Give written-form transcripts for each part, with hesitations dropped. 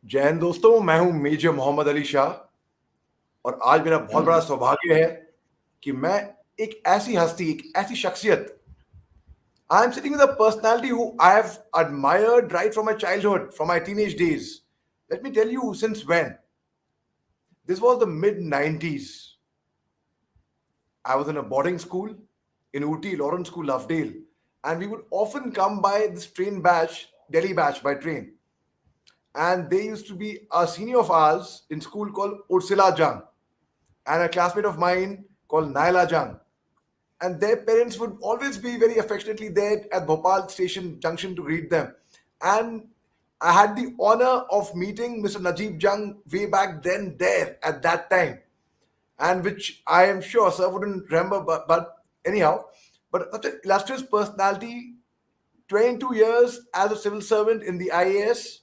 जय हिंद दोस्तों, मैं हूं मेजर मोहम्मद अली शाह और आज मेरा बहुत बड़ा सौभाग्य है कि मैं एक ऐसी हस्ती, एक ऐसी शख्सियत, I am sitting with a personality who I have admired right from my childhood, from my teenage days. Let me tell you since when. This was the mid 90s. I was in a boarding school in Ooty, Lawrence School, Lovedale, and we would often come by this train batch, Delhi batch by train. And there used to be a senior of ours in school called Ursula Jung and a classmate of mine called Naila Jung. And their parents would always be very affectionately there at Bhopal station junction to greet them. And I had the honor of meeting Mr.Najeeb Jung way back then there at that time, and which I am sure sir wouldn't remember, but anyhow, but such an illustrious personality, 22 years as a civil servant in the IAS,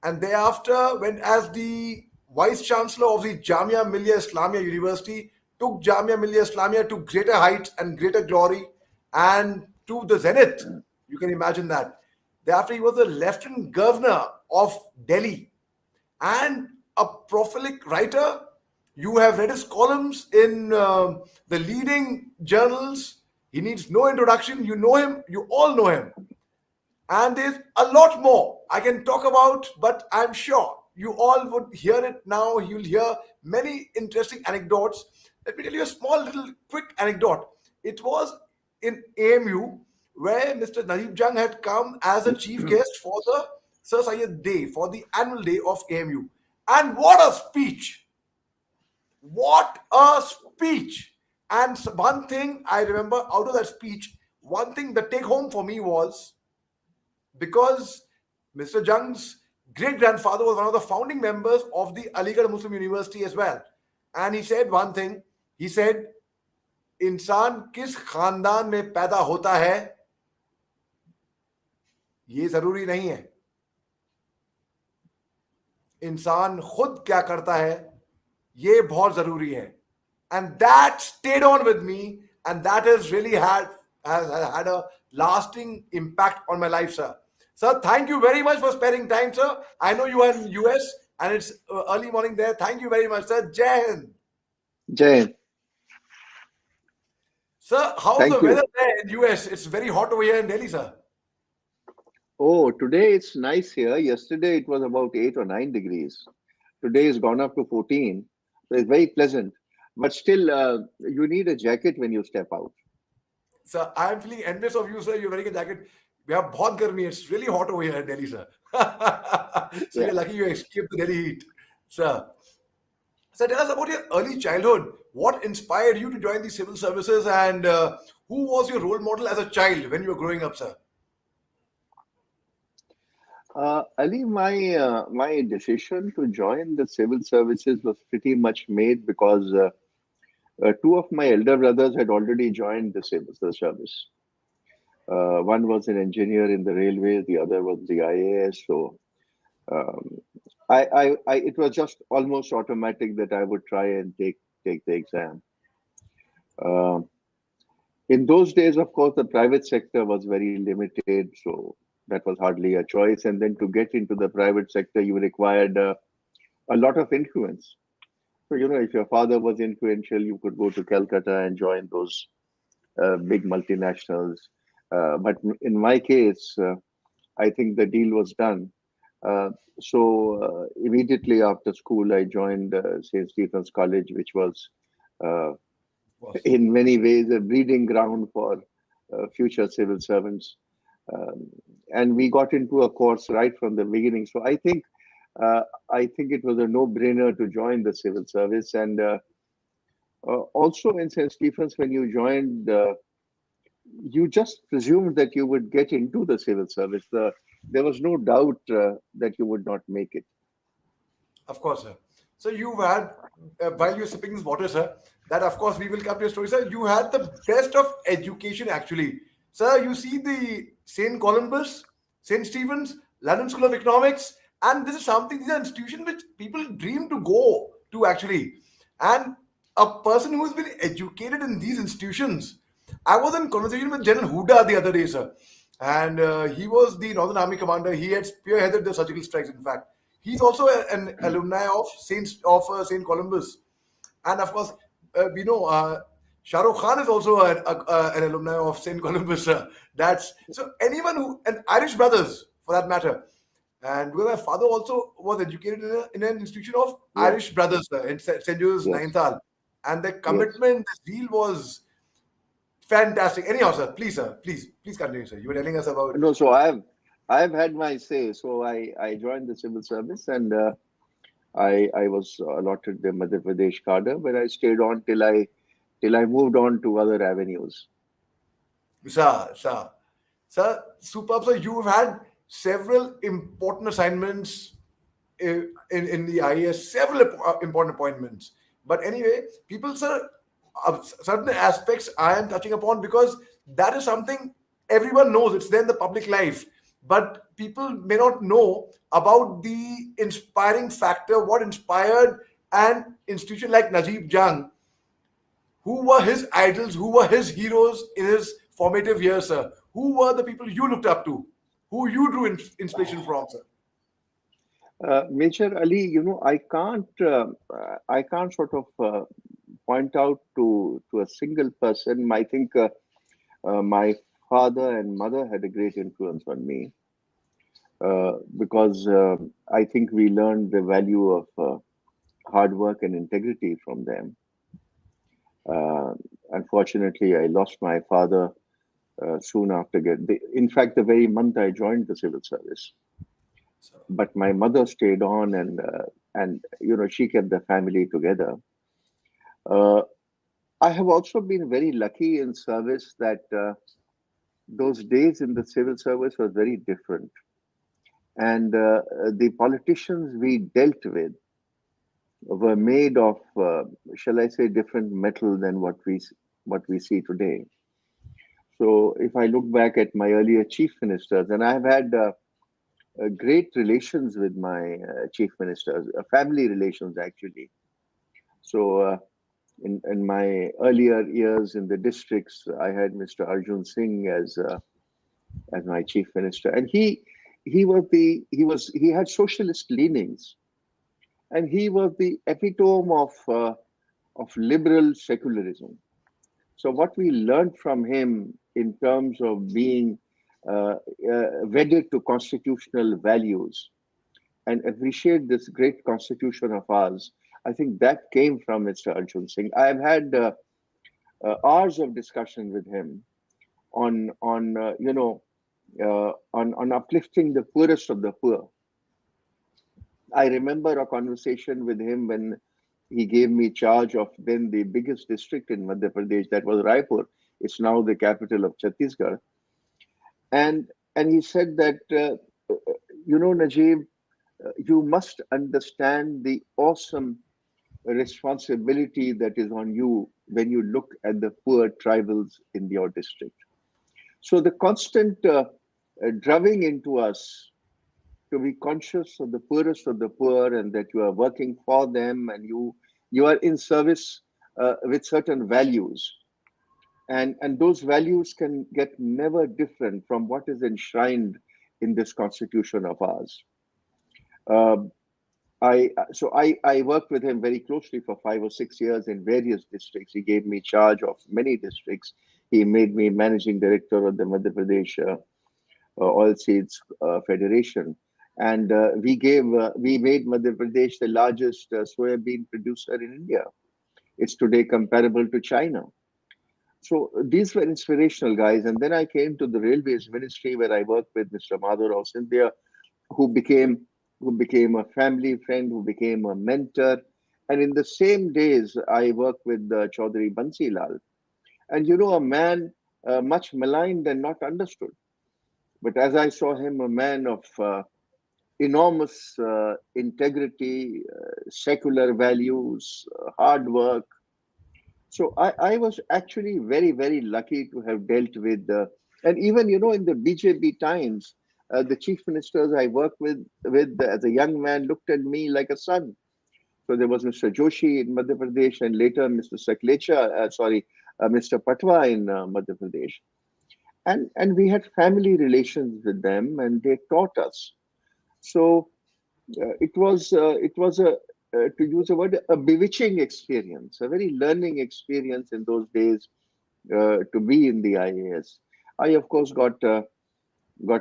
and thereafter went as the vice chancellor of the Jamia Millia Islamia University, took Jamia Millia Islamia to greater heights and greater glory and to the zenith. You can imagine that. Thereafter, he was the lieutenant governor of Delhi and a prolific writer. You have read his columns in the leading journals. He needs no introduction. You know him, you all know him. And there's a lot more I can talk about, but I'm sure you all would hear it now. You'll hear many interesting anecdotes. Let me tell you a small little quick anecdote. It was in AMU where Mr. Najeeb Jung had come as a chief guest for the Sir Syed Day, for the annual day of AMU. And what a speech! What a speech! And one thing I remember out of that speech, one thing the take home for me was, because Mr. Jung's great grandfather was one of the founding members of the Aligarh Muslim University as well. And he said one thing. He said, इंसान किस खानदान में पैदा होता है ये जरूरी नहीं है, इंसान खुद क्या करता है ये बहुत जरूरी है. And that stayed on with me, and that has really has had a lasting impact on my life, sir. Sir, thank you very much for sparing time, sir. I know you are in US and it's early morning there. Thank you very much, sir. Jai Hind. Jay, Sir, how's thank the you. weather there in US? It's very hot over here in Delhi, sir. Oh, today it's nice here. Yesterday it was about 8 or 9 degrees. Today it's gone up to 14. So it's very pleasant. But still, you need a jacket when you step out. Sir, I'm feeling envious of you, sir. You're wearing a jacket. We have bahut garmi. It's really hot over here in Delhi, sir. So Yeah. you're lucky you escaped the Delhi heat, sir. So tell us about your early childhood. What inspired you to join the civil services, and who was your role model as a child when you were growing up, sir? Ali, my decision to join the civil services was pretty much made because two of my elder brothers had already joined the civil service. One was an engineer in the railways, the other was the IAS. So um, it was just almost automatic that I would try and take the exam. Um in those days, of course, the private sector was very limited, so that was hardly a choice. And then to get into the private sector, you required a lot of influence. So, if your father was influential, you could go to Calcutta and join those big multinationals. But in my case, I think the deal was done. Uh, so immediately after school, I joined St. Stephen's College, which was uh, Was in many ways a breeding ground for future civil servants. Um, and we got into a course right from the beginning. So uh, I think it was a no-brainer to join the civil service. And also in St. Stephen's, when you joined, you just presumed that you would get into the civil service. There was no doubt that you would not make it. Of course, sir. So you had, while you're sipping this water, sir, that of course we will come to your story, sir. You had the best of education, actually. Sir, you see the St. Columbus, St. Stephen's, London School of Economics, and this is something, these are institutions which people dream to go to, actually. And a person who has been educated in these institutions. I was in conversation with General Huda the other day, sir. And he was the Northern Army commander. He had spearheaded the surgical strikes, in fact. He's also an alumni of Saint Columbus, and of course, we know Shah Rukh Khan is also an alumni of Saint Columbus. That's so anyone who and Irish brothers for that matter. And because my father also was educated in an institution of Yes, Irish brothers in St. Joseph's yes, Nainital, and the yes. commitment, the zeal was fantastic. Anyhow, sir, please continue, sir. You were telling us about. No, so I've had my say. So I joined the civil service, and I was allotted the Madhya Pradesh cadre, where I stayed on till I moved on to other avenues. Sir, superb. Sir, you've had several important assignments in the IAS, several important appointments. But anyway, people, sir, certain aspects I am touching upon because that is something everyone knows. It's there in the public life. But people may not know about the inspiring factor, what inspired an institution like Najeeb Jung. Who were his idols? Who were his heroes in his formative years, sir? Who were the people you looked up to? Who you drew inspiration from, sir? Major Ali, I can't sort of point out to a single person. I think my father and mother had a great influence on me because I think we learned the value of hard work and integrity from them. Uh, Unfortunately, I lost my father soon after in fact, the very month I joined the civil service. So, But my mother stayed on, and she kept the family together. Uh, I have also been very lucky in service that those days in the civil service were very different, and the politicians we dealt with were made of, shall I say, different metal than what we see today. So if I look back at my earlier chief ministers, and I've had great relations with my chief ministers, family relations actually. So in my earlier years in the districts, I had Mr. Arjun Singh as my chief minister, and he had socialist leanings, and he was the epitome of liberal secularism. So what we learned from him in terms of being wedded to constitutional values and appreciate this great constitution of ours, I think that came from Mr. Arjun Singh. I've had hours of discussion with him on on uplifting the poorest of the poor. I remember a conversation with him when he gave me charge of then the biggest district in Madhya Pradesh, that was Raipur. It's now the capital of Chhattisgarh, and he said that Najib, you must understand the awesome responsibility that is on you when you look at the poor tribals in your district. So the constant drubbing into us to be conscious of the poorest of the poor, and that you are working for them, and you are in service with certain values, and those values can get never different from what is enshrined in this constitution of ours. Um, I worked with him very closely for 5 or 6 years in various districts. He gave me charge of many districts. He made me managing director of the Madhya Pradesh Oilseeds Federation, and we made Madhya Pradesh the largest soybean producer in India. It's today comparable to China. So these were inspirational guys. And then I came to the Railways Ministry, where I worked with Mr. Madhav Scindia, who became a family friend, who became a mentor. And in the same days, I worked with Chaudhry Bansi Lal. And a man much maligned and not understood. But as I saw him, a man of enormous integrity, secular values, hard work. So I was actually very, very lucky to have dealt with, and even in the BJP times, the chief ministers I worked with as a young man looked at me like a son. So there was Mr. Joshi in Madhya Pradesh, and later Mr. Mr. Patwa in Madhya Pradesh, and we had family relations with them, and they taught us. So it was a to use a word, a bewitching experience, a very learning experience in those days to be in the IAS. I, of course, got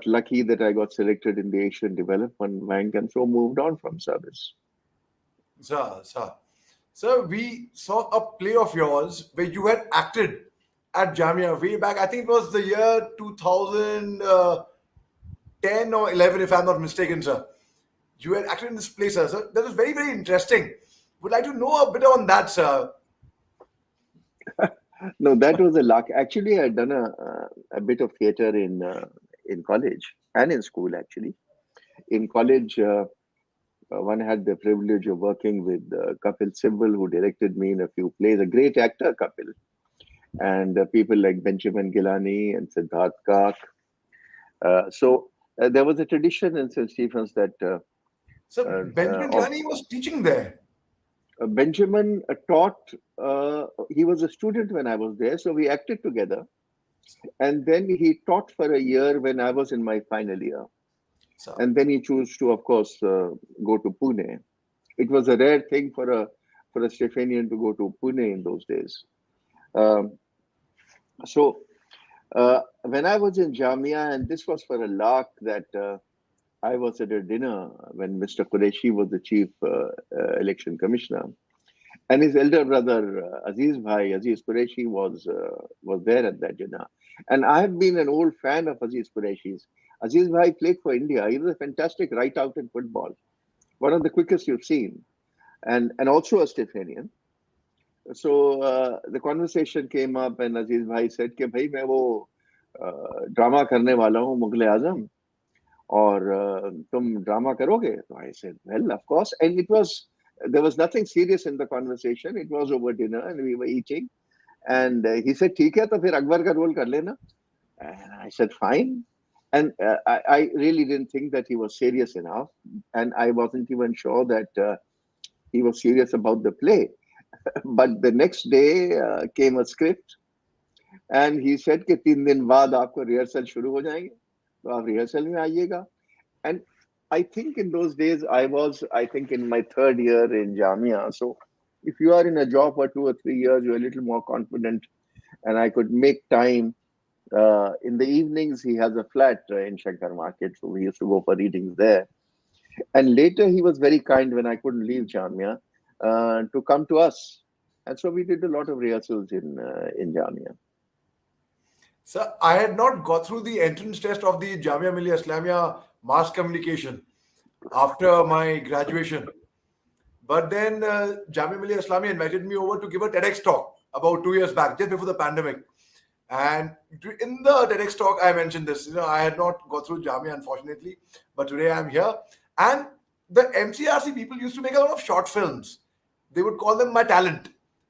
lucky that I got selected in the Asian Development Bank and so moved on from service. Sir, we saw a play of yours where you had acted at Jamia way back. I think it was the year 2010 or 11, if I'm not mistaken, sir. You had acted in this play, sir. So that was very, very interesting. Would like to know a bit on that, sir. No, that was a luck. Actually, I'd done a bit of theater in college and in school. Actually, in college, one had the privilege of working with Kapil Sibal, who directed me in a few plays. A great actor, Kapil, and people like Benjamin Gilani and Siddharth Kak. So there was a tradition in St. Stephen's that So uh, Benjamin of Gilani was teaching there. Benjamin taught. He was a student when I was there, so we acted together. And then he taught for a year when I was in my final year. So, And then he chose to, of course, go to Pune. It was a rare thing for a Stephanian to go to Pune in those days. Um, so when I was in Jamia, and this was for a lark that I was at a dinner when Mr. Qureshi was the chief election commissioner, and his elder brother Aziz Bhai, Aziz Qureshi, was there at that dinner. And I have been an old fan of Aziz Qureshi's. Aziz Bhai played for India. He was a fantastic right out in football, one of the quickest you've seen, and also a Stephanian. So the conversation came up, and Aziz Bhai said, "कि भाई मैं वो drama करने वाला हूँ मुगले आजम और तुम drama करोगे?" So I said, "Well, of course." And there was nothing serious in the conversation. It was over dinner, and we were eating. And he said, "ठीक है, तो फिर अकबर का रोल कर लेना." And I said, "Fine." And I really didn't think that he was serious enough, and I wasn't even sure that he was serious about the play. But the next day came a script, and he said कि 3 दिन बाद आपको rehearsal शुरू हो जाएंगे, तो आप rehearsal में आइएगा. And I think in those days I think in my third year in Jamia. So if you are in a job for 2 or 3 years, you're a little more confident, and I could make time. In the evenings, he has a flat in Shankar Market, so we used to go for readings there. And later, he was very kind when I couldn't leave Jamia to come to us, and so we did a lot of rehearsals in Jamia. sir, I had not got through the entrance test of the Jamia Millia Islamia mass communication after my graduation. But then Jamia Millia Islamia invited me over to give a TEDx talk about 2 years back, just before the pandemic. And in the TEDx talk, I mentioned this. I had not got through Jamia, unfortunately, but today I'm here. And the MCRC people used to make a lot of short films. They would call them my talent,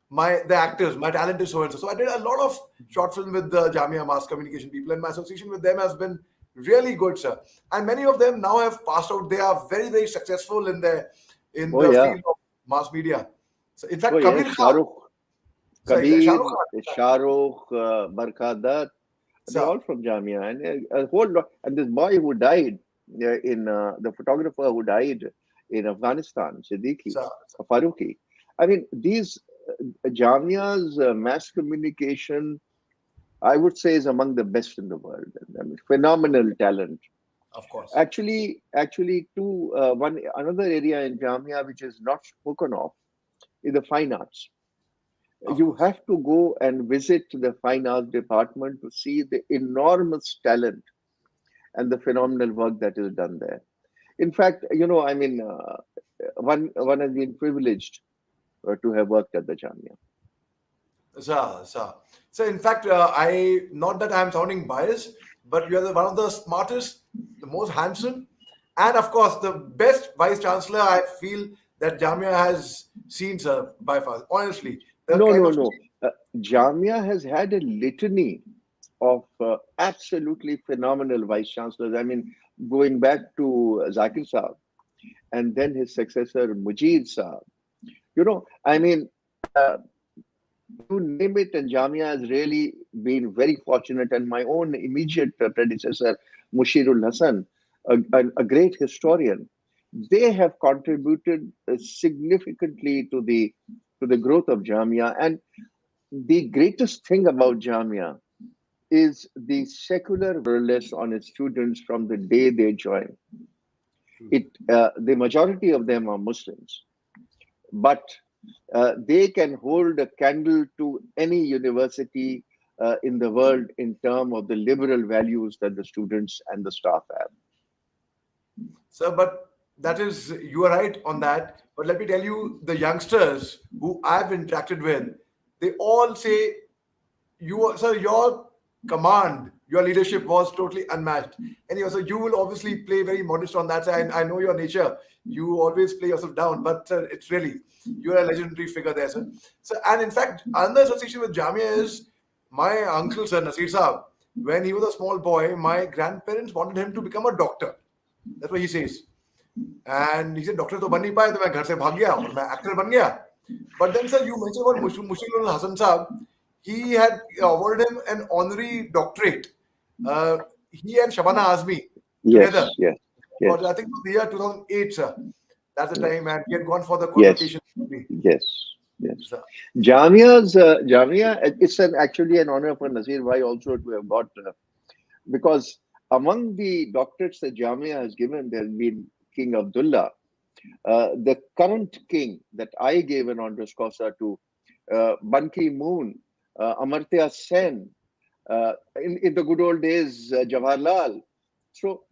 the actors. My talent is so and so. So I did a lot of short film with the Jamia mass communication people, and my association with them has been really good, sir. And many of them now have passed out. They are very, very successful in Oh the yeah, field of mass media. So in oh fact, yes, Kabir Khan, Shahrukh, so exactly, Shah Kabir, Rukh Khan, Shahrukh, Barkadat, they're sir, all from Jamia, and a whole lot. And this boy who died in the photographer who died in Afghanistan, Siddiqui, sir. Faruqi. I mean, these Jamia's mass communication, I would say, is among the best in the world. I mean, phenomenal talent. Of course. Actually, two one another area in Jamia which is not spoken of is the fine arts. Of You course. have to go and visit the fine arts department to see the enormous talent and the phenomenal work that is done there. In fact, I mean, one has been privileged to have worked at the Jamia. So in fact, I not that I'm sounding biased, but you are one of the smartest, the most handsome, and of course the best vice chancellor I feel that Jamia has seen, sir, by far. Honestly, the No, kind no, of no. Jamia has had a litany of absolutely phenomenal vice chancellors. I mean, going back to Zakir Saab and then his successor Mujib Saab. I mean, you name it, and Jamia has really been very fortunate. And my own immediate predecessor, Mushirul Hassan, a great historian. they have contributed significantly to the growth of Jamia. And the greatest thing about Jamia is the secular virulence on its students from the day they join. True, sir. The majority of them are Muslims, but they can hold a candle to any university in the world in terms of the liberal values that the students and the staff have. Sir, but that is, you are right on that. But let me tell you, the youngsters who I've interacted with, they all say, you are, sir, your command, your leadership was totally unmatched. Anyway, so you will obviously play very modest on that side. I know your nature. You always play yourself down, but it's really, you're a legendary figure there, sir. So, and in fact, another association with Jamia is my uncle, sir, Nasir Saab. When he was a small boy, my grandparents wanted him to become a doctor. That's what he says. And he said, doctor तो बन नहीं पाए तो मैं घर से भाग गया और मैं एक्टर बन गया. But then, sir, you mentioned about Mushfiqul Hasan Saab. He had awarded him an honorary doctorate. He and Shabana Azmi together. Yes, yes, yes, But I think it was the year 2008, sir. That's the yes, time, and he had gone for the yes, convocation. yes, yes. Sir. Jamia, it's actually an honor for Nasir Bhai also to have got, because among the doctorates that Jamia has given, there's been King Abdullah. The current king that I gave an honoris causa to, Ban Ki-moon, Amartya Sen, in the good old days, Jawaharlal. So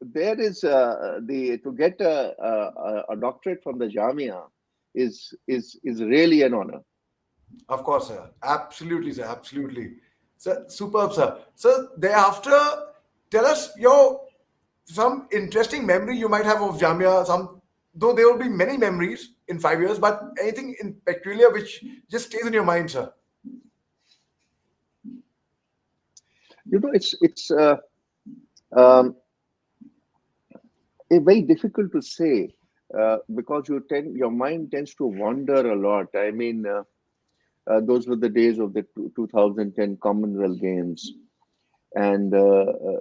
there is the to get a doctorate from the Jamia is really an honor. Of course, sir. Absolutely, sir. Absolutely. Sir, superb, sir. So thereafter, tell us your some interesting memory you might have of Jamia. Some, though there will be many memories in 5 years, but anything in peculiar which just stays in your mind, sir. You know, it's um, very difficult to say because your mind tends to wander a lot. I mean, those were the days of the 2010 Commonwealth Games, and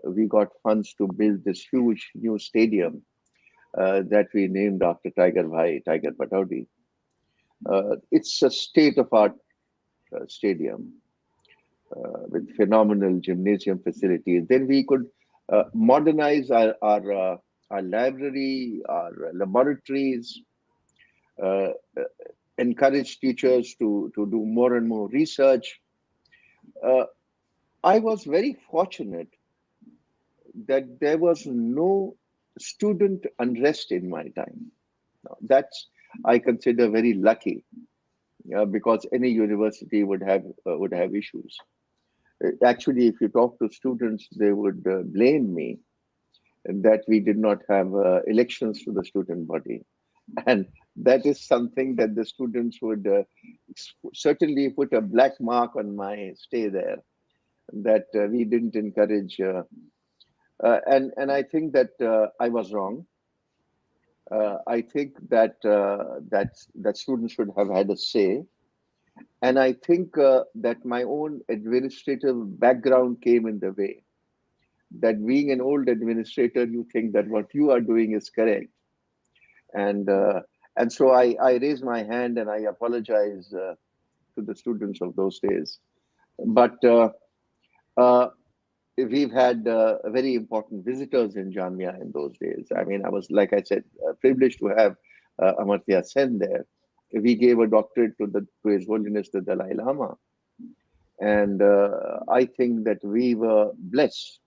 we got funds to build this huge new stadium that we named after Tiger Bhai, Tiger Pataudi. It's a state-of-art stadium with phenomenal gymnasium facilities. Then we could modernize our library, our laboratories, uh, encourage teachers to do more and more research. Uh, I was very fortunate that there was no student unrest in my time. Now, that's I consider very lucky because any university would have issues. Actually, if you talk to students, they would blame me that we did not have elections to the student body, and that is something that the students would certainly put a black mark on my stay there. That we didn't encourage, and I think that I was wrong. I think that students should have had a say, and I think that my own administrative background came in the way. That being an old administrator, you think that what you are doing is correct, and and so I raise my hand and I apologize to the students of those days. But uh, we've had very important visitors in Jamia in those days. I mean, I was, like I said, privileged to have Amartya Sen there. We gave a doctorate to His Holiness the Dalai Lama, and I think that we were blessed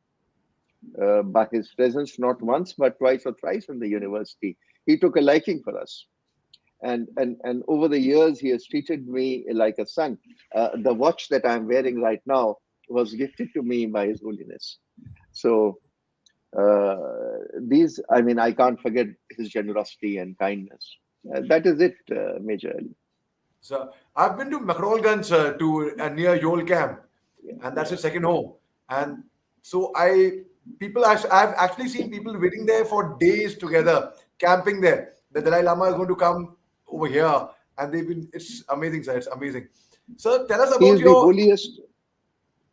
by his presence not once but twice or thrice in the university. He took a liking for us, and over the years he has treated me like a son. The watch that I'm wearing right now was gifted to me by His Holiness. So uh, these, I mean, I can't forget his generosity and kindness. That is it, Major Ali. So I've been to McRollganj to near Yol Camp, Yeah, and that's yeah. his second home. And so I've actually seen people waiting there for days together, camping there. The Dalai Lama is going to come over here, and they've been. It's amazing, sir. It's amazing. So tell us He about is the your. holiest.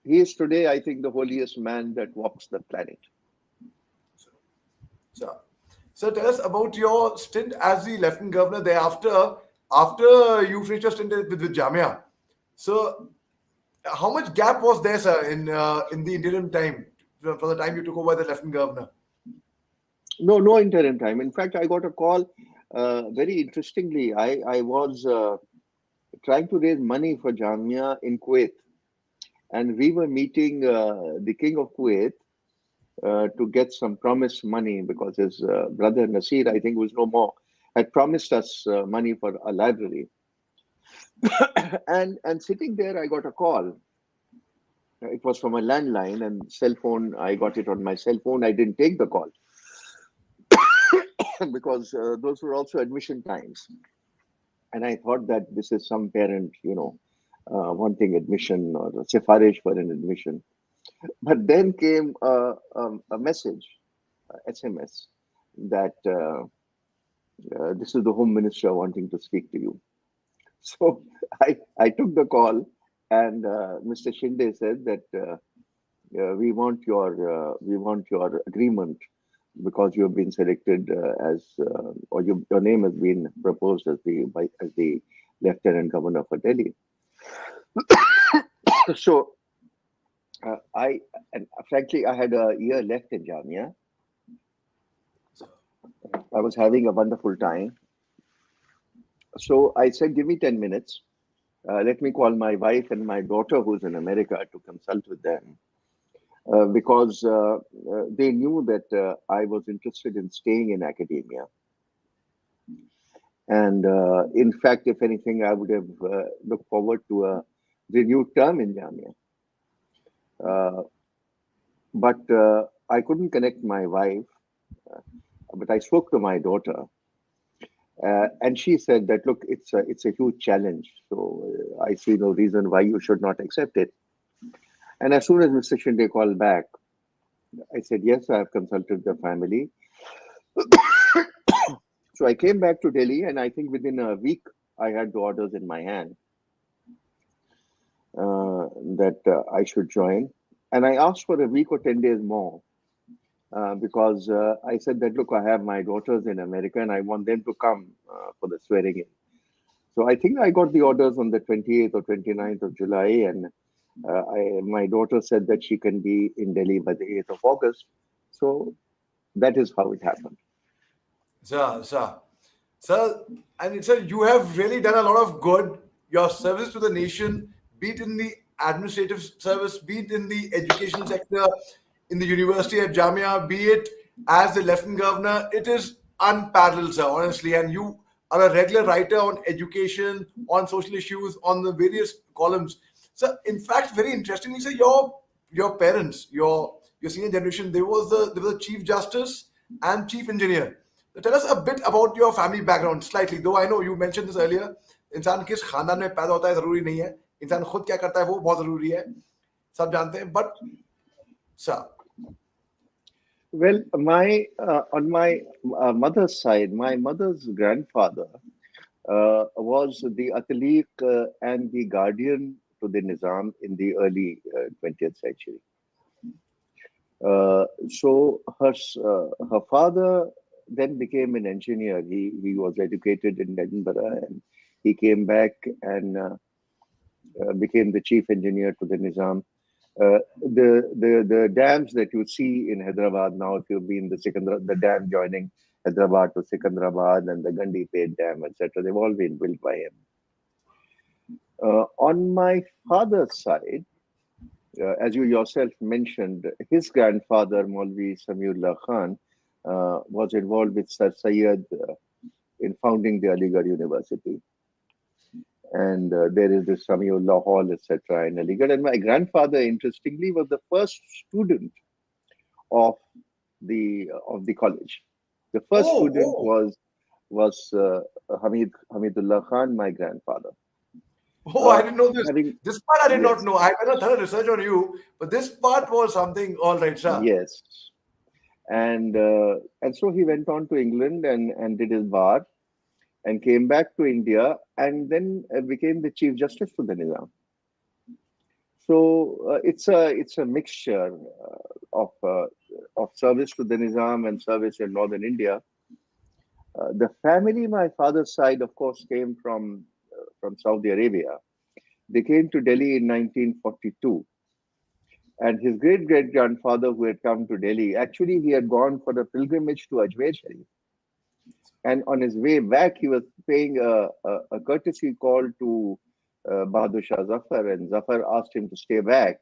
He is today, I think, the holiest man that walks the planet. So, So tell us about your stint as the Lieutenant Governor thereafter, after you finished your stint with Jamia. So how much gap was there, sir, in the interim time from the time you took over the Lieutenant Governor? No, no interim time. In fact, I got a call. Very interestingly, I was trying to raise money for Jamia in Kuwait, and we were meeting the King of Kuwait to get some promised money because his brother Nasir, I think, was no more, had promised us money for a library. And sitting there, I got a call. It was from a landline and cell phone. I got it on my cell phone. I didn't take the call because those were also admission times. And I thought that this is some parent, wanting admission or a sifarish for an admission. But then came a message, SMS, that this is the Home Minister wanting to speak to you. So I took the call, and Mr. Shinde said that we want your agreement because you have been selected or your name has been proposed as the Lieutenant Governor for Delhi. So I and frankly I had a year left in Jamia. I was having a wonderful time. So I said, give me 10 minutes. Let me call my wife and my daughter, who's in America, to consult with them because they knew that I was interested in staying in academia. And in fact, if anything, I would have looked forward to a renewed term in Jamia. Uh, but I couldn't connect my wife, but I spoke to my daughter. And she said that, look, it's a huge challenge. So I see no reason why you should not accept it. And as soon as Mr. Shinde called back, I said, yes, I have consulted the family. So I came back to Delhi, and I think within a week, I had the orders in my hand that I should join. And I asked for a week or 10 days more because I said that, look, I have my daughters in America and I want them to come for the swearing in. So I think I got the orders on the 28th or 29th of July, and my daughter said that she can be in Delhi by the 8th of August. So that is how it happened. Sir, sir, and sir, you have really done a lot of good. Your service to the nation, be it in the administrative service, be it in the education sector, in the university at Jamia, be it as the Lieutenant Governor, it is unparalleled, sir, honestly. And you are a regular writer on education, on social issues, on the various columns. So, in fact, very interestingly, sir, your parents, your senior generation, there was a chief justice and chief engineer. So tell us a bit about your family background, slightly. Though I know you mentioned this earlier, इंसान किस खानदान में पैदा होता है जरूरी नहीं है. इंसान खुद क्या करता है वो बहुत जरूरी है. सब जानते हैं. But sir, Well, my on my mother's side, my mother's grandfather was the ataliq and the guardian to the Nizam in the early 20th century. So her father then became an engineer. He was educated in Edinburgh, and he came back and became the chief engineer to the Nizam. The dams that you see in Hyderabad now, if you've been the dam joining Hyderabad to Sikandrabad and the Gandipet Dam, etc., they've all been built by him. On my father's side, as you yourself mentioned, his grandfather, Maulvi Samiullah Khan, was involved with Sir Syed in founding the Aligarh University. And there is this Samiullah Hall, etc., in Aligarh. And my grandfather, interestingly, was the first student of the college. The first oh, student oh, was Hamidullah Khan, my grandfather. oh, I didn't know this. Having This part I did not Yes, know. I did not thorough research on you, but this part was something. All right, sir. yes, and so he went on to England and did his bar and came back to India and then became the Chief Justice to the Nizam. So it's a mixture of service to the Nizam and service in northern India. The family, my father's side, of course, came from Saudi Arabia. They came to Delhi in 1942, and his great great grandfather, who had come to Delhi, actually he had gone for a pilgrimage to Ajmer Sharif, and on his way back, he was paying a courtesy call to Bahadur Shah Zafar, and Zafar asked him to stay back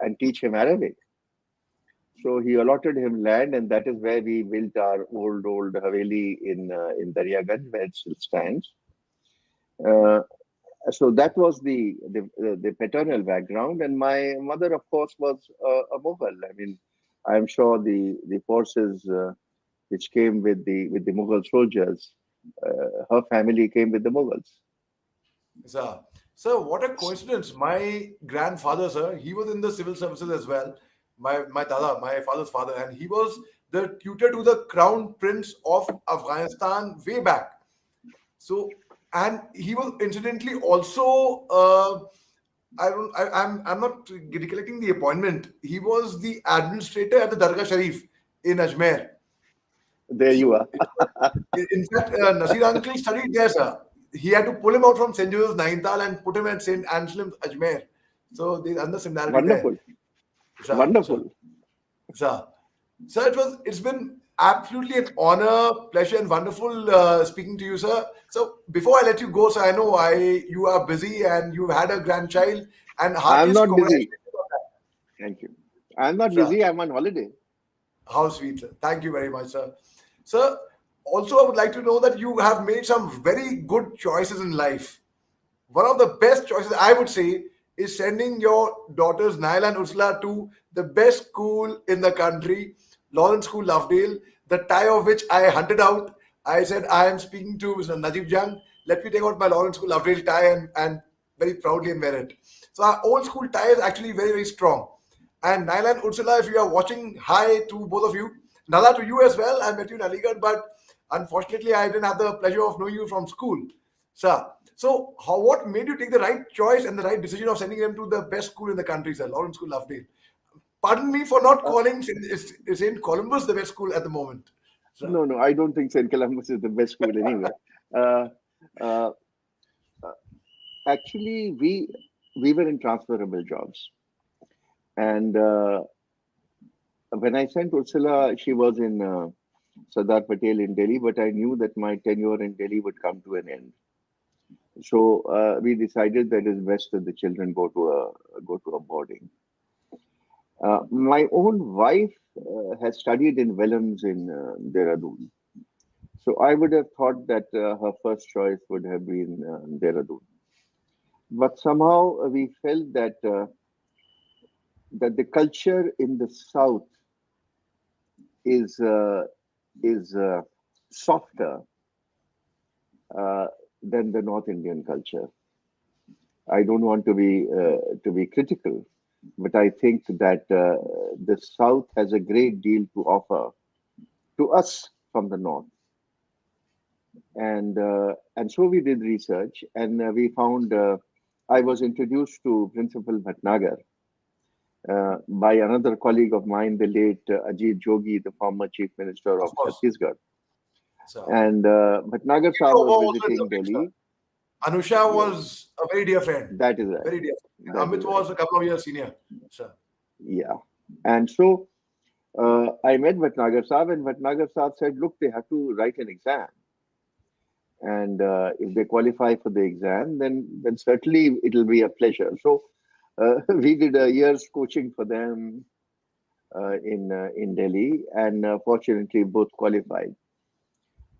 and teach him Arabic. So he allotted him land, and that is where we built our old Haveli in Daryaganj, where it still stands. Uh, so that was the paternal background, and my mother, of course, was a Mughal. I mean, I'm sure the forces which came with the Mughal soldiers, her family came with the Mughals. Sir, sir, what a coincidence. My grandfather, sir, he was in the civil services as well. My dada, my father's father, and he was the tutor to the crown prince of Afghanistan way back. So, and he was incidentally also, I'm not recollecting the appointment. He was the administrator at the Dargah Sharif in Ajmer. There you So, are. it was, in fact, Nasir uncle studied there, sir. He had to pull him out from St. Joseph's Nainital and put him at St. Anselm's Ajmer. So there's another similarity there. Wonderful, Sir, sir, wonderful. sir. Sir, it's been absolutely an honor, pleasure, and wonderful speaking to you, sir. So before I let you go, sir, I know you are busy and you've had a grandchild, and I'm heartiest not busy. congratulations on that, Thank you. I'm not sir. busy. I'm on holiday. How sweet, sir. Thank you very much, sir. Sir, also, I would like to know that you have made some very good choices in life. One of the best choices, I would say, is sending your daughters, Naila and Ursula, to the best school in the country, Lawrence School, Lovedale, the tie of which I hunted out. I said, I am speaking to Mr. Najeeb Jung. Let me take out my Lawrence School, Lovedale tie and very proudly wear it. So our old school tie is actually very, very strong. And Naila and Ursula, if you are watching, hi to both of you. Nala to you as well. I met you in Aligarh, but unfortunately, I didn't have the pleasure of knowing you from school. Sir, so what made you take the right choice and the right decision of sending them to the best school in the country, sir, Lawrence School, Lovedale? Pardon me for not Uh, calling St. Columbus the best school at the moment, sir. no, no, I don't think St. Columbus is the best school anyway. Uh, uh, uh, Actually, we were in transferable jobs, and when I sent Ursula, she was in Sardar Patel in Delhi, but I knew that my tenure in Delhi would come to an end. So we decided that it's best that the children go to a boarding. My own wife has studied in Wellams in Dehradun. So I would have thought that her first choice would have been Dehradun. But somehow we felt that the culture in the south is softer uh, than the North Indian culture. I don't want to be critical, but I think that the south has a great deal to offer to us from the north, and so we did research, and we found. I was introduced to Principal Bhatnagar by another colleague of mine, the late Ajit Jogi, the former Chief Minister of Of course, Chhattisgarh. sir. And Bhatnagar You Sahab were was also in the visiting mix, sir. Delhi. Anusha Yes, was a very dear friend, that is right. very dear That friend. is Amit right. was a couple of years senior, sir. Yeah. And so I met Bhatnagar Sahab, and Bhatnagar Sahab said, look, they have to write an exam. And if they qualify for the exam, then certainly it'll be a pleasure. So we did a year's coaching for them in Delhi, and fortunately both qualified.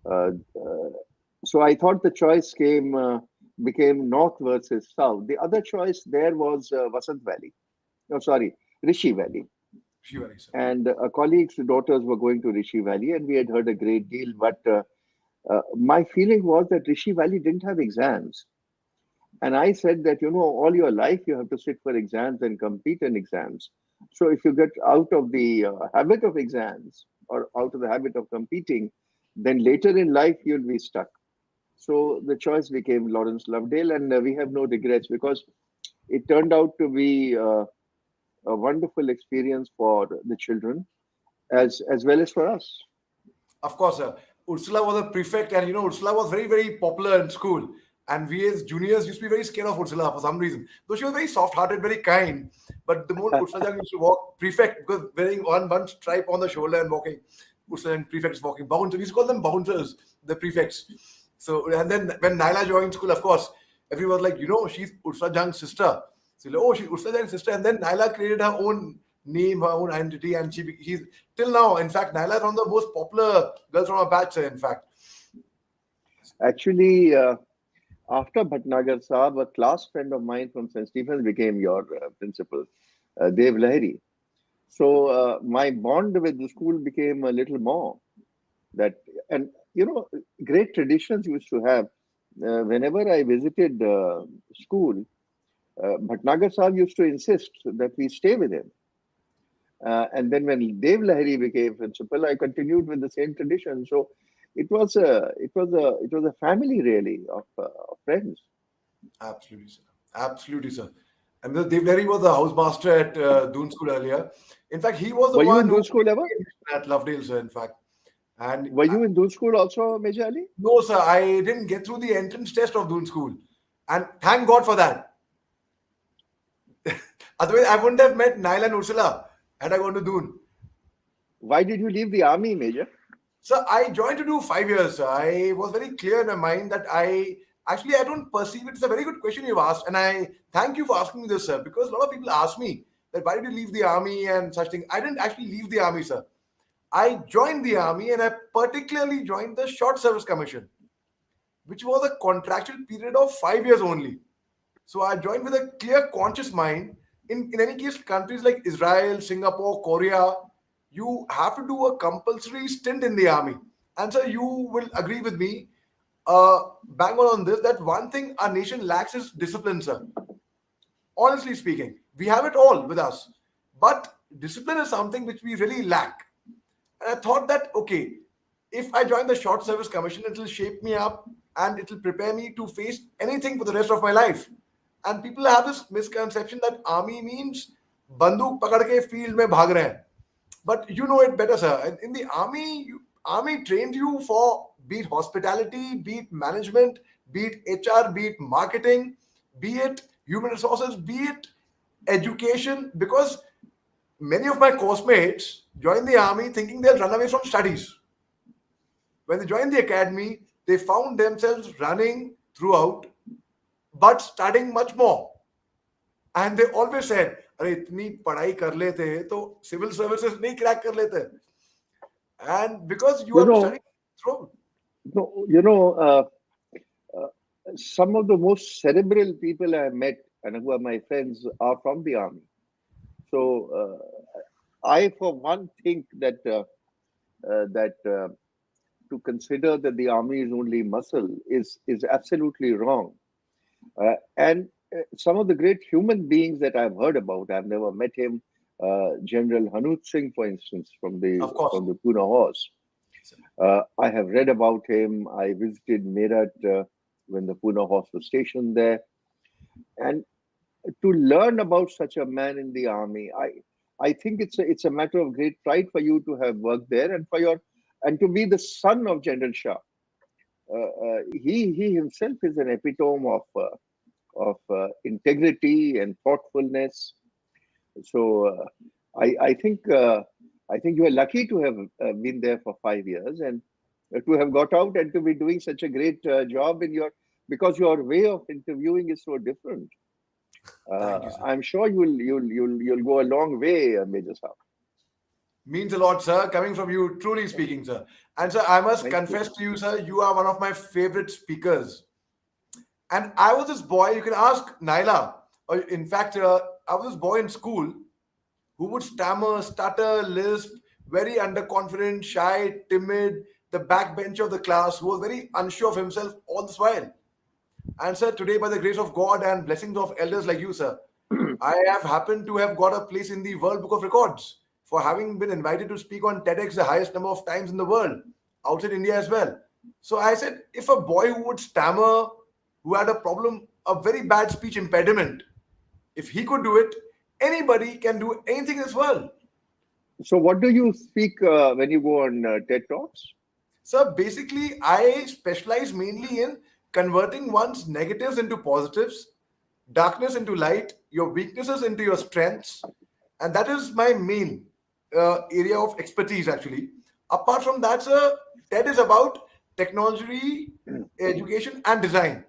Uh, uh, so I thought the choice became North versus South. The other choice there was Vasant Valley. No, sorry, Rishi Valley. Shivani, sir. And a colleague's daughters were going to Rishi Valley, and we had heard a great deal. But my feeling was that Rishi Valley didn't have exams. And I said that, all your life you have to sit for exams and compete in exams. So if you get out of the habit of exams or out of the habit of competing, then later in life you'll be stuck. So the choice became Lawrence Lovedale, and we have no regrets because it turned out to be a wonderful experience for the children as well as for us. Of course, sir. Ursula was a prefect, and Ursula was very, very popular in school. And we as juniors used to be very scared of Ursula for some reason. Though she was very soft-hearted, very kind. But the more Ursula Jung used to walk, prefect, because wearing one stripe on the shoulder and walking, Ursula Jung prefects walking, bouncers. We used to call them bouncers, the prefects. So, and then when Naila joined school, of course, everyone was like, she's Ursula Jung's sister. So, like, oh, she's Ursula Jung's sister. And then Naila created her own name, her own identity, and he's till now. In fact, Naila is one of the most popular girls from our batch, sir, in fact. Actually, after Bhatnagar Saab, a class friend of mine from St. Stephen's became your principal, Dev Lahiri. So my bond with the school became a little more. That and great traditions used to have. Whenever I visited school, Bhatnagar Saab used to insist that we stay with him. And then when Dev Lahiri became principal, I continued with the same tradition. So it was a family really of friends. Absolutely, sir. Absolutely, sir. And the Dev Lahiri was the housemaster at Doon School earlier. In fact, he was the Were you one in who Doon school ever? at Lovedale, sir. In fact, and Were you in Doon school also, Major Ali? no, sir, I didn't get through the entrance test of Doon School, and thank God for that. Otherwise, I wouldn't have met Naila and Ursula had I gone to Doon. Why did you leave the army, Major? So I joined to do 5 years. Sir. I was very clear in my mind that I don't perceive it. It's a very good question you've asked, and I thank you for asking me this, sir, because a lot of people ask me that why did you leave the army and such thing. I didn't actually leave the army, sir. I joined the army, and I particularly joined the Short Service Commission, which was a contractual period of 5 years only. So I joined with a clear, conscious mind. In any case, countries like Israel, Singapore, Korea, you have to do a compulsory stint in the army. And so you will agree with me, bang on this, that one thing our nation lacks is discipline, sir. Honestly speaking, we have it all with us. But discipline is something which we really lack. And I thought that, okay, if I join the Short Service Commission, it will shape me up and it will prepare me to face anything for the rest of my life. And people have this misconception that army means banduk pakad ke field mein bhag rahe hain. But you know it better, sir. In the army, army trained you for be it hospitality, be it management, be it HR, be it marketing, be it human resources, be it education. Because many of my course mates join the army thinking they'll run away from studies. When they joined the academy, they found themselves running throughout, but studying much more. And they always said, अरे इतनी पढ़ाई कर लेते तो civil services नहीं crack कर लेते. And because you You have to know, study through. no, you know, uh, some of the most cerebral people I met and who are my friends are from the army. So I, for one, think that to consider that the army is only muscle is absolutely wrong. And some of the great human beings that I've heard about, I've never met him. General Hanuj Singh, for instance, from the Of course. from the Pune Horse. I have read about him. I visited Meerut when the Pune Horse was stationed there, and to learn about such a man in the army, I think it's a matter of great pride for you to have worked there and to be the son of General Shah. He himself is an epitome of integrity and thoughtfulness. So I think you are lucky to have been there for 5 years and to have got out and to be doing such a great job because your way of interviewing is so different. Thank you, sir. I'm sure you'll go a long way, Major Saab. Means a lot, sir, coming from you, truly speaking, sir. And sir, I must Thank you. confess to you, sir, you are one of my favorite speakers. And I was this boy, you can ask Naila, or in fact, I was this boy in school who would stammer, stutter, lisp, very underconfident, shy, timid, the backbencher of the class, who was very unsure of himself all this while. And sir, today, by the grace of God and blessings of elders like you, sir, I have happened to have got a place in the World Book of Records for having been invited to speak on TEDx the highest number of times in the world, outside India as well. So I said, if a boy who would stammer, who had a problem, a very bad speech impediment, if he could do it, anybody can do anything as well. So, what do you speak when you go on TED Talks? So basically, I specialize mainly in converting one's negatives into positives, darkness into light, your weaknesses into your strengths, and that is my main area of expertise actually. Apart from that, sir, TED is about technology, education, and design.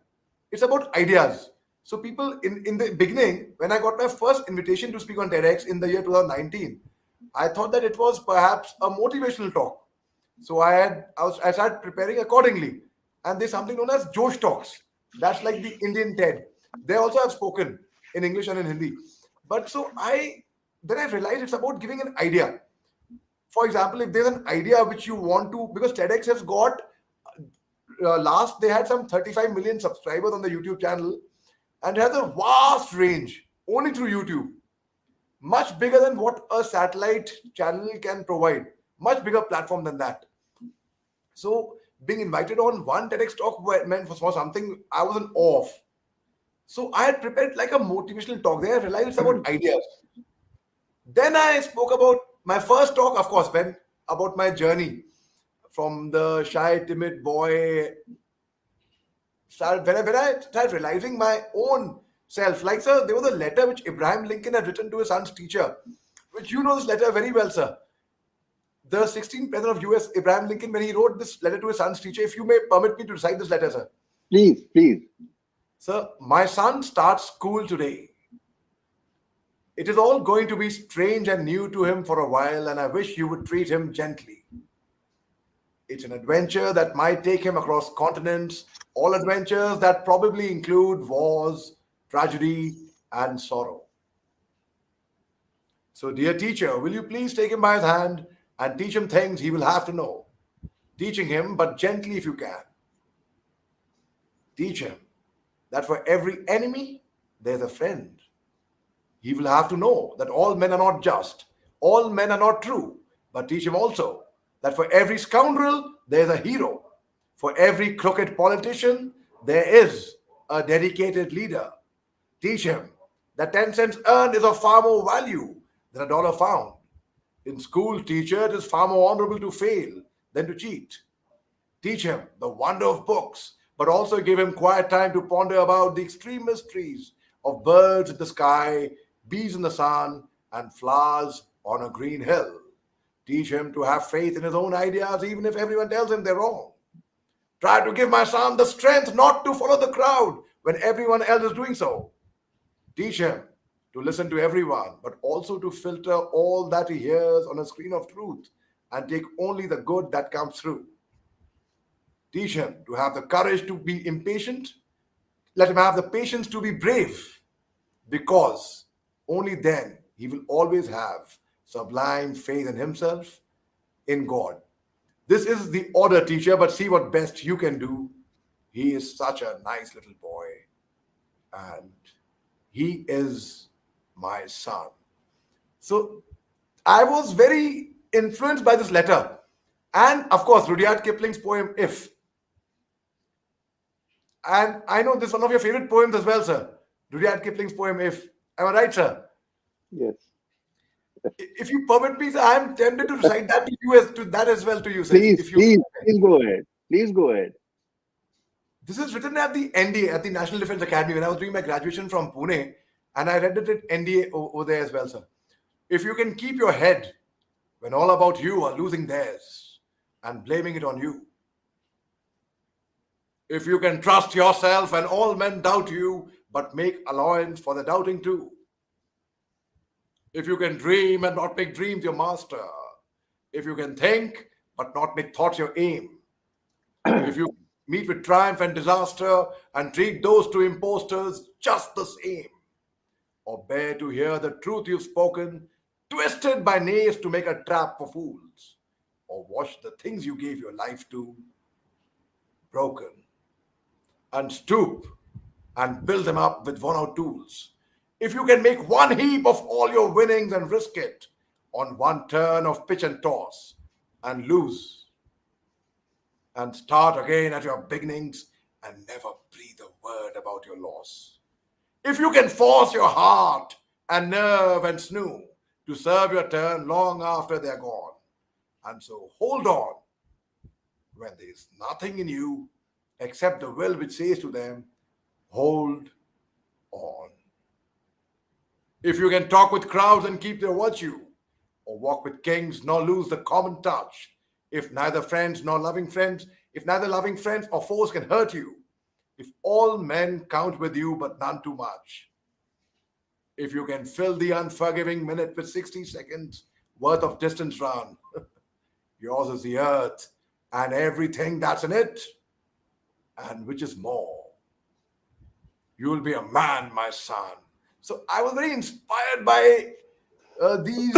It's about ideas. So people in the beginning, when I got my first invitation to speak on TEDx in the year 2019, I thought that it was perhaps a motivational talk. So I started preparing accordingly. And there's something known as Josh Talks. That's like the Indian TED. They also have spoken in English and in Hindi. But so I then I realized it's about giving an idea. For example, if there's an idea which you want to, because TEDx has got last they had some 35 million subscribers on the YouTube channel, and it has a vast range only through YouTube, much bigger than what a satellite channel can provide, much bigger platform than that. So being invited on one TEDx talk meant for something I was in awe of. So I had prepared like a motivational talk. Then I realized it's about ideas. Then I spoke about my first talk, of course, when about my journey from the shy, timid boy. When I started realizing my own self, like sir, there was a letter which Abraham Lincoln had written to his son's teacher, which you know this letter very well, sir. The 16th president of US, Abraham Lincoln, when he wrote this letter to his son's teacher, if you may permit me to recite this letter, sir. Please, please. Sir, my son starts school today. It is all going to be strange and new to him for a while, and I wish you would treat him gently. It's an adventure that might take him across continents, all adventures that probably include wars, tragedy, and sorrow. So, dear teacher, will you please take him by his hand and teach him things he will have to know? Teaching him, but gently if you can. Teach him that for every enemy, there's a friend. He will have to know that all men are not just, all men are not true, but teach him also that for every scoundrel, there's a hero. For every crooked politician, there is a dedicated leader. Teach him that 10 cents earned is of far more value than a dollar found. In school, teacher, it is far more honorable to fail than to cheat. Teach him the wonder of books, but also give him quiet time to ponder about the extreme mysteries of birds in the sky, bees in the sun, and flowers on a green hill. Teach him to have faith in his own ideas, even if everyone tells him they're wrong. Try to give my son the strength not to follow the crowd when everyone else is doing so. Teach him to listen to everyone, but also to filter all that he hears on a screen of truth and take only the good that comes through. Teach him to have the courage to be impatient. Let him have the patience to be brave, because only then he will always have sublime faith in himself, in God. This is the order, teacher, but see what best you can do. He is such a nice little boy, and he is my son. So I was very influenced by this letter. And of course, Rudyard Kipling's poem If. And I know this is one of your favorite poems as well, sir. Rudyard Kipling's poem If. Am I right, sir? Yes. If you permit me, sir, I am tempted to recite that to you as to that as well to you, sir. Please, If you please, please go ahead. Please go ahead. This is written at the NDA, at the National Defense Academy, when I was doing my graduation from Pune, and I read it at NDA over there as well, sir. If you can keep your head when all about you are losing theirs and blaming it on you, if you can trust yourself when all men doubt you, but make allowance for the doubting too, if you can dream and not make dreams your master, if you can think but not make thoughts your aim, if you meet with triumph and disaster and treat those two impostors just the same, or bear to hear the truth you've spoken, twisted by knaves to make a trap for fools, or watch the things you gave your life to broken, and stoop and build them up with worn out tools. If you can make one heap of all your winnings and risk it on one turn of pitch and toss, and lose and start again at your beginnings and never breathe a word about your loss. If you can force your heart and nerve and snoo to serve your turn long after they're gone, and so hold on when there's nothing in you except the will which says to them, hold on. If you can talk with crowds and keep their virtue, or walk with kings nor lose the common touch, if neither loving friends or foes can hurt you, if all men count with you but none too much, if you can fill the unforgiving minute with 60 seconds worth of distance run, yours is the earth and everything that's in it, and which is more. You will be a man, my son. So I was very inspired by these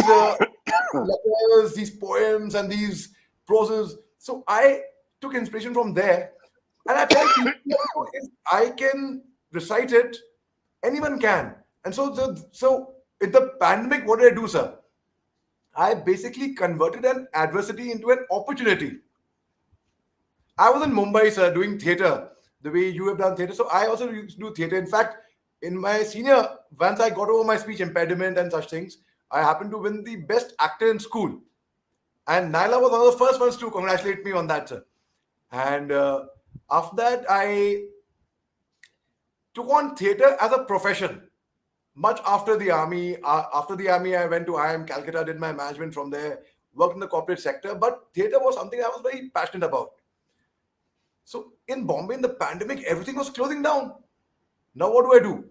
letters, these poems, and these proses. So I took inspiration from there, and I tell people, if I can recite it, anyone can. And so in the pandemic, what did I do, sir? I basically converted an adversity into an opportunity. I was in Mumbai, sir, doing theater, the way you have done theater. So I also used to do theater. In fact, in my senior, once I got over my speech impediment and such things, I happened to win the best actor in school. And Naila was one of the first ones to congratulate me on that, sir. And after that, I took on theater as a profession. Much after the army, I went to IIM Calcutta, did my management from there, worked in the corporate sector. But theater was something I was very passionate about. So in Bombay, in the pandemic, everything was closing down. Now what do I do?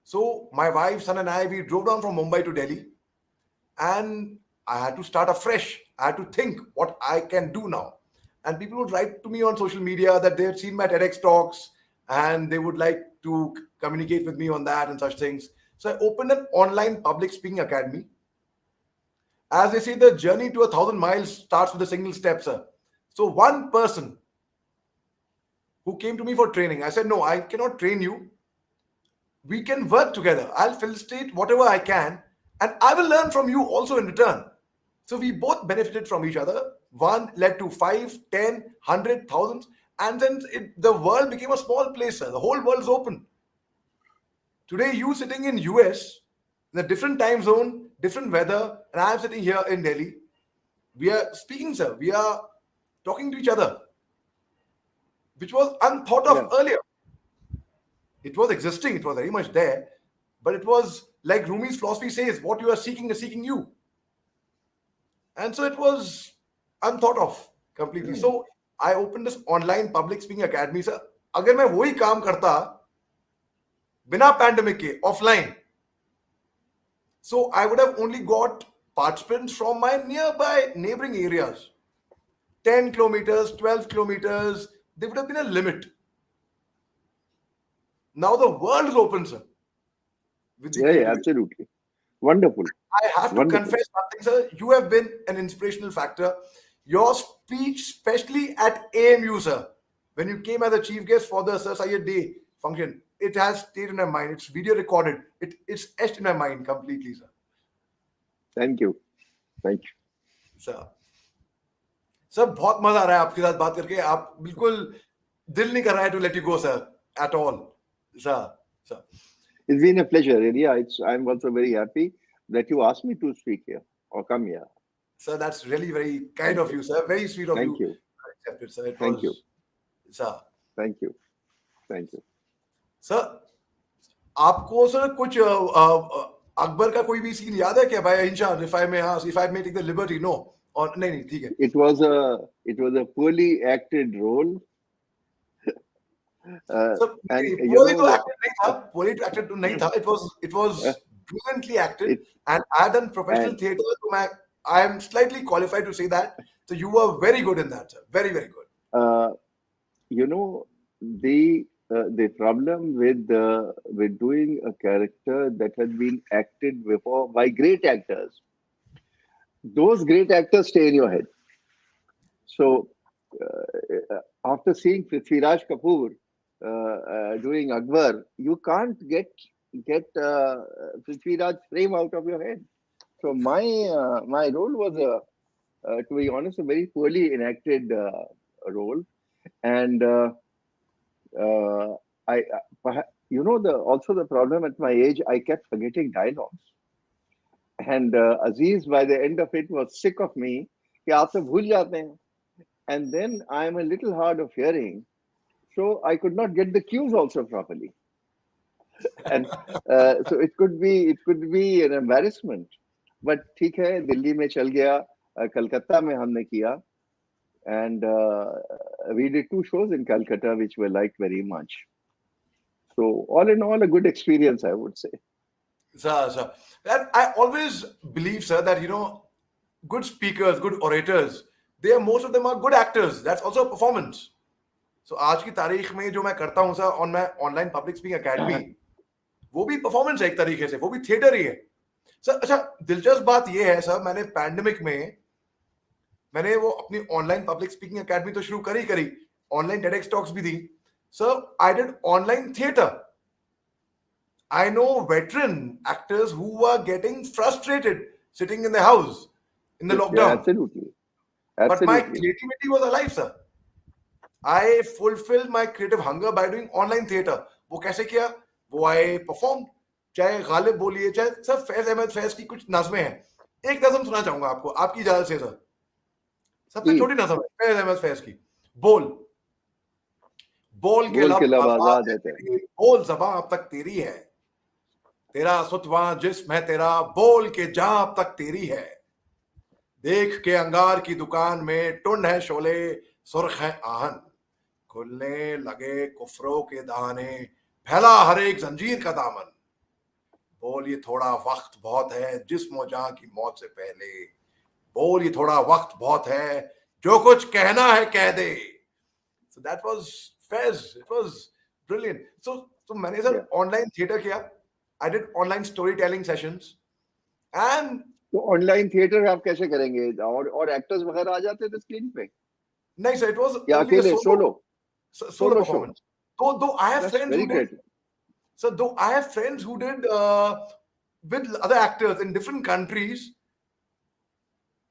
So my wife, son, and I, we drove down from Mumbai to Delhi, and I had to start afresh. I had to think what I can do now. And people would write to me on social media that they had seen my TEDx talks and they would like to communicate with me on that and such things. So I opened an online public speaking academy. As they say, the journey to 1,000 miles starts with a single step, sir. So one person who came to me for training, I said, no, I cannot train you. We can work together. I'll facilitate whatever I can, and I will learn from you also in return. So we both benefited from each other. One led to 5, 10, 100, thousands, and then the world became a small place, sir. The whole world is open. Today, you sitting in US, in a different time zone, different weather, and I am sitting here in Delhi. We are speaking, sir. We are talking to each other, which was unthought Yeah. of earlier. It was existing, it was very much there, but it was like Rumi's philosophy says, what you are seeking is seeking you. And so it was unthought of completely. So I opened this online public speaking academy, sir. अगर मैं वही काम करता बिना pandemic के offline, so I would have only got participants from my nearby neighboring areas. 10 kilometers, 12 kilometers, there would have been a limit. Now the world is open, sir, with the Yeah, yeah, creativity. absolutely. Wonderful. I have to Wonderful. confess something, sir. You have been an inspirational factor. Your speech, especially at AMU, sir, when you came as a chief guest for the Sir Syed Day function, it has stayed in my mind. It's video recorded. It's etched in my mind completely, sir. Thank you. Thank you. Sir sir बहुत मजा आ रहा है आपके साथ बात करके. आप बिल्कुल दिल नहीं कर रहा है to let you go sir at all. Sir sir It's been a pleasure, really. I'm also very happy that you asked me to speak here or come here. sir, that's really very kind Thank of you. you, sir. Very sweet of Thank you. you. Accepted, sir. It Thank you. was, sir. Thank you. Thank you. Sir आपको sir कुछ अकबर का कोई भी scene याद है क्या भाई इंशाल्लाह? If I may take the liberty. No, और नहीं नहीं ठीक है. It was a poorly acted role. Sir And you poorly know तो the एक्टेड नहीं था. पोली तो एक्टेड तो नहीं था. It was uh, brilliantly acted, it and I done professional and theatre, so I am slightly qualified to say that. So you were very good in that, sir. Very, very good. uh, you know the problem with doing a character that has been acted before by great actors, those great actors stay in your head. So after seeing Prithviraj Kapoor doing Akbar, you can't get Prithviraj frame out of your head. So my role was to be honest, a very poorly enacted role, and also the problem at my age, I kept forgetting dialogues, and Aziz by the end of it was sick of me कि आप तो भूल जाते हैं. and then I am a little hard of hearing, so I could not get the cues also properly, and so it could be an embarrassment. But ठीक है, दिल्ली में चल गया, कलकत्ता में हमने किया, and we did 2 shows in Calcutta which were liked very much. So all in all, a good experience, I would say. Sir. And I always believe, sir, that good speakers, good orators, most of them are good actors. That's also a performance. So आज की तारीख में जो मैं करता हूँ sir on my online public speaking academy, वो भी परफॉर्मेंस है एक तरीके से, वो भी थिएटर ही है सर. अच्छा, दिलचस्प बात ये है सर, मैंने पैंडेमिक में मैंने वो अपनी ऑनलाइन पब्लिक स्पीकिंग एकेडमी तो शुरू करी, ऑनलाइन TEDx टॉक्स भी दी sir. I did online theatre. I know veteran actors who were getting frustrated sitting in the house in the Yeah, lockdown. absolutely, But my absolutely. creativity was alive, sir. I fulfilled my creative hunger by doing online theater. वो कैसे किया? वो I performed. चाहे गालिब बोलिए, चाहे sir Faiz Ahmad Faiz की कुछ नज़में हैं. एक नज़म सुना चाहूंगा आपको, आपकी इजाजत से सर. सबसे छोटी नज़म है फैज अहमद फैज की. बोल बोल के बोल के लब लब आजाद आजाद है है तेरे। तेरी, बोल ज़बां अब तक तेरी है, तेरा सुतवा जिस्म है तेरा, बोल के जहां अब तक तेरी है. देख के अंगार की दुकान में टुंड है शोले, सुर्ख है आहन, खुलने लगे कुफरों के दाने, फैला हर एक जंजीर का दामन. बोल ये थोड़ा वक्त बहुत है जिस्म जहां की मौत से पहले, बोल ये थोड़ा वक्त बहुत है, जो कुछ कहना है कह दे. So that was Fez. It was brilliant. So मैंने सर Yeah. ऑनलाइन थिएटर किया. I did online storytelling sessions and तो ऑनलाइन थिएटर आप कैसे करेंगे, और एक्टर्स वगैरह आ जाते थे स्क्रीन पे, nice. It was या only a अकेले solo solo solo show? performance. Though I have that's friends very who did. Great. So though I have friends who did with other actors in different countries,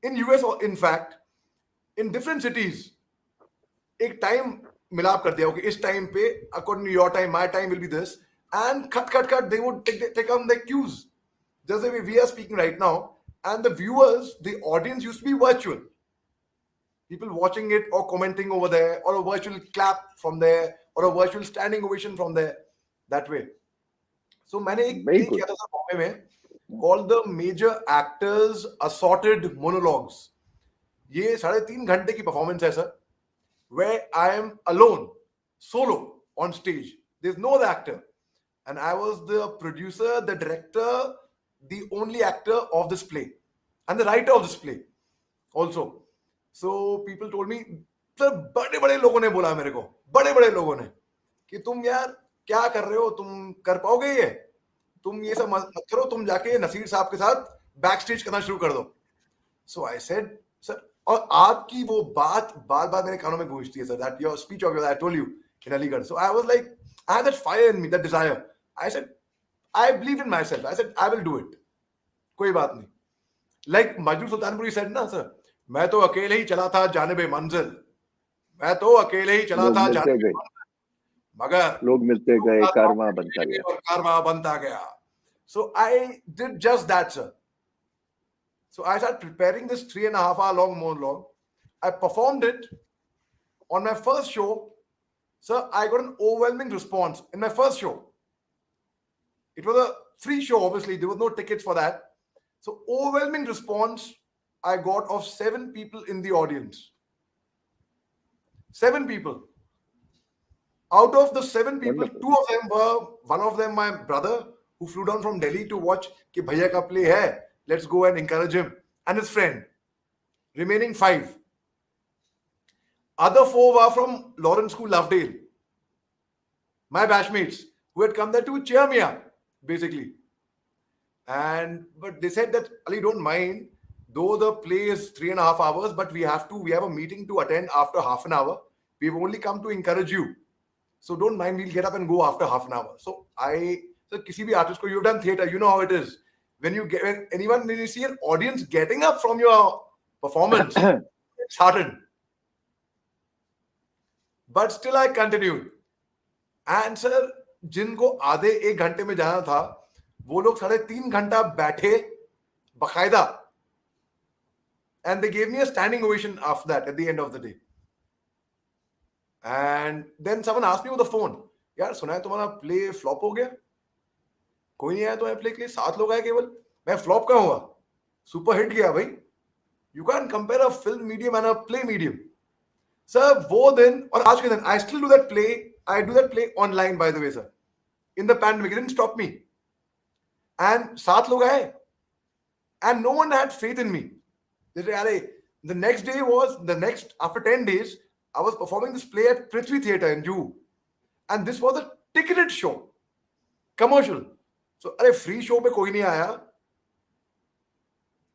in US or in fact in different cities. एक time मिलाप कर दिया, okay इस time पे according to your time my time will be this, and cut they would take on the cues जैसे we are speaking right now, and the viewers, the audience used to be virtual, people watching it or commenting over there, or a virtual clap from there, or a virtual standing ovation from there, that way. So मैंने एक very play good. किया था sir Bombay में, called the Major Actors Assorted Monologues. ये 3.5 घंटे की performance है sir, where I am alone, solo on stage. There's no other actor. And I was the producer, the director, the only actor of this play, and the writer of this play also. So people told me, sir, बड़े बड़े लोगों ने बोला मेरे को, बड़े बड़े लोगों ने, कि तुम यार क्या कर रहे हो, तुम कर पाओगे ये, तुम ये सब मत करो, तुम जाके नसीर साहब के साथ बैक स्टेज करना शुरू कर दो. So I said, sir, और आपकी वो बात बार बार मेरे कानों में गूंजती है sir, that your speech of yours I told you in Aligarh. So I was like, I had that fire in me, that desire. I said, I believed in myself. I said, I will do it. कोई बात नहीं. Like Majur Sultanpuri said ना sir, मैं तो अकेले ही चला था जानिबे मंजिल, मैं तो अकेले ही चला लोग था मिलते जानिबे गए, मंजिल, मगर लोग मिलते लोग गए, साथ कारवां मिलते बनता गए गया. और कारवां बनता गया. So I did just that, sir. So I started preparing this 3.5 hour long monologue. I performed it on my first show. Sir, I got an overwhelming response in my first show. It was a free show, obviously. There was no tickets for that. So overwhelming response I got of 7 people in the audience. 7 people. Out of the 7 people, Wonderful. 2 of them were, one of them my brother, who flew down from Delhi to watch कि भैया का play है, let's go and encourage him, and his friend. Remaining 5. Other 4 were from Lawrence School, Lovedale. My batchmates who had come there to cheer me up, basically. But they said that, Ali, don't mind, though the play is 3.5 hours, but we have a meeting to attend after half an hour. We've only come to encourage you. So don't mind, we'll get up and go after half an hour. So किसी भी artist को, you've done theater, you know how it is. When you see an audience getting up from your performance, it's hardened. But still I continued. And sir, जिनको आधे 1 घंटे में जाना था, वो लोग 3.5 घंटा बैठे बकायदा, and they gave me a standing ovation after that at the end of the day. And then someone asked me over the phone, यार सुना है तुम्हारा प्ले फ्लॉप हो गया, कोई नहीं आया तुम्हारे प्ले के लिए, 7 लोग आए केवल. मैं फ्लॉप कहाँ हुआ, सुपर हिट गया भाई. You can compare a film medium and a play medium. Sir वो दिन और आज के दिन, I still do that play. I do that play online by the way sir. In the pandemic it didn't stop me. And 7 लोग आए and no one had faith in me. They said, "Arey," the next day was the next after 10 days, I was performing this play at Prithvi Theatre in Jung, and this was a ticketed show, commercial. So अरे free show पे कोई नहीं आया,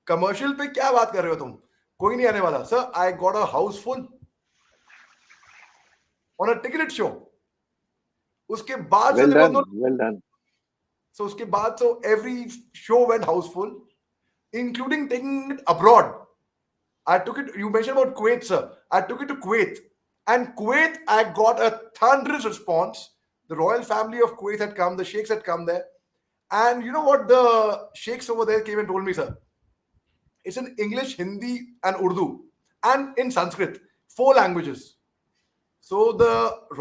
commercial पे क्या बात कर रहे हो तुम, कोई नहीं आने वाला. Sir I got a house full on a ticketed show. उसके बाद Well sir there was done, no, well done. so उसके बाद so every show went houseful, including taking it abroad. I took it, you mentioned about Kuwait, sir. I took it to Kuwait. And Kuwait, I got a thunderous response. The royal family of Kuwait had come, the sheikhs had come there. And you know what the sheikhs over there came and told me, sir? It's in English, Hindi, and Urdu, and in Sanskrit, 4 languages. So the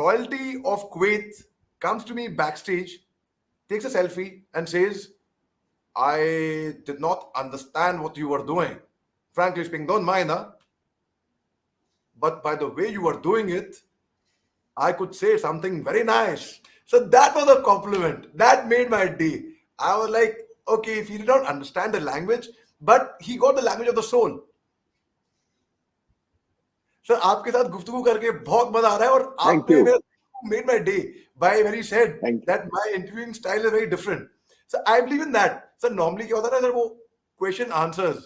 royalty of Kuwait comes to me backstage, takes a selfie, and says, I did not understand what you were doing. Frankly speaking, don't mind, huh? But by the way you were doing it, I could say something very nice. So that was a compliment. That made my day. I was like, okay, if he did not understand the language, but he got the language of the soul. Sir आपके साथ गुफ्तगू करके बहुत मजा आ रहा है और Thank आपने you. Made my day by when you said Thank you. That my interviewing style is very different. Sir I believe in that. Sir normally क्या होता है ना सर, वो क्वेश्चन आंसर्स,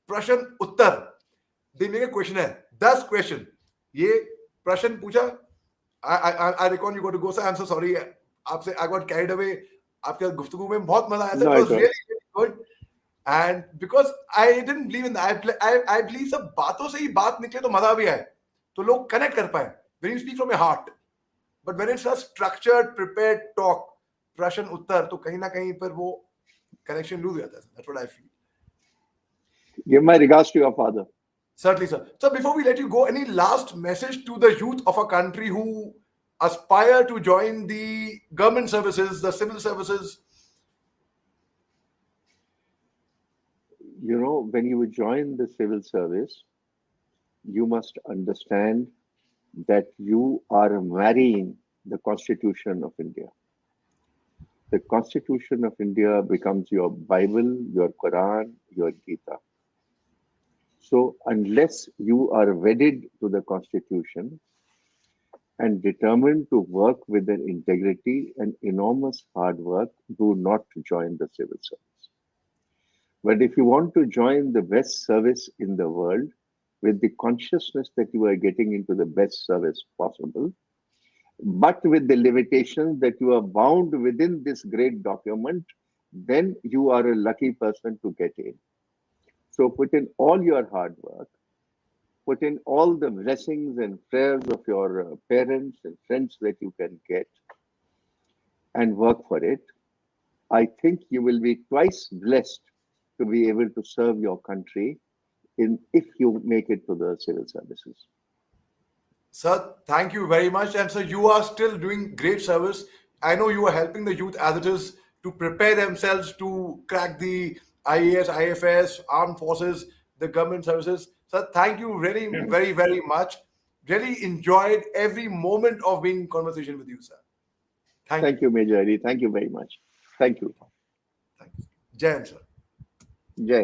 प्रश्न उत्तर, दिन में क्वेश्चन है 10 क्वेश्चन, ये प्रश्न पूछा, I record you go to go. Sir I am so sorry, आपसे आई गॉट कैरिड अवे. आपके साथ गुफ्तगू में बहुत मजा आया sir. No, it it was was. Really good. And because I didn't believe in that, I believe सब बातों से ही बात निकले तो मजा भी आए, तो लोग कनेक्ट कर पाए when you speak from your heart. But when it's a structured prepared talk, प्रश्न उत्तर, तो कहीं ना कहीं पर वो कनेक्शन लूज हो जाता है. That's what I feel. Give my regards to your father. Certainly, sir. So before we let you go, any last message to the youth of a country who aspire to join the government services, the civil services? You know, when you join the civil service, you must understand that you are marrying the Constitution of India. The Constitution of India becomes your Bible, your Quran, your Gita. So, unless you are wedded to the Constitution and determined to work with an integrity and enormous hard work, do not join the civil service. But if you want to join the best service in the world with the consciousness that you are getting into the best service possible, but with the limitations that you are bound within this great document, then you are a lucky person to get in. So put in all your hard work, put in all the blessings and prayers of your parents and friends that you can get, and work for it. I think you will be twice blessed to be able to serve your country if you make it to the civil services. Sir, thank you very much. And sir, you are still doing great service. I know you are helping the youth as it is to prepare themselves to crack the IAS, IFS, armed forces, the government services. Sir, thank you really very, very much. Really enjoyed every moment of being in conversation with you, sir. Thank you. Thank you, Major Ali. Thank you very much. Thank you. Thank you. Jai Hind, sir. Jai.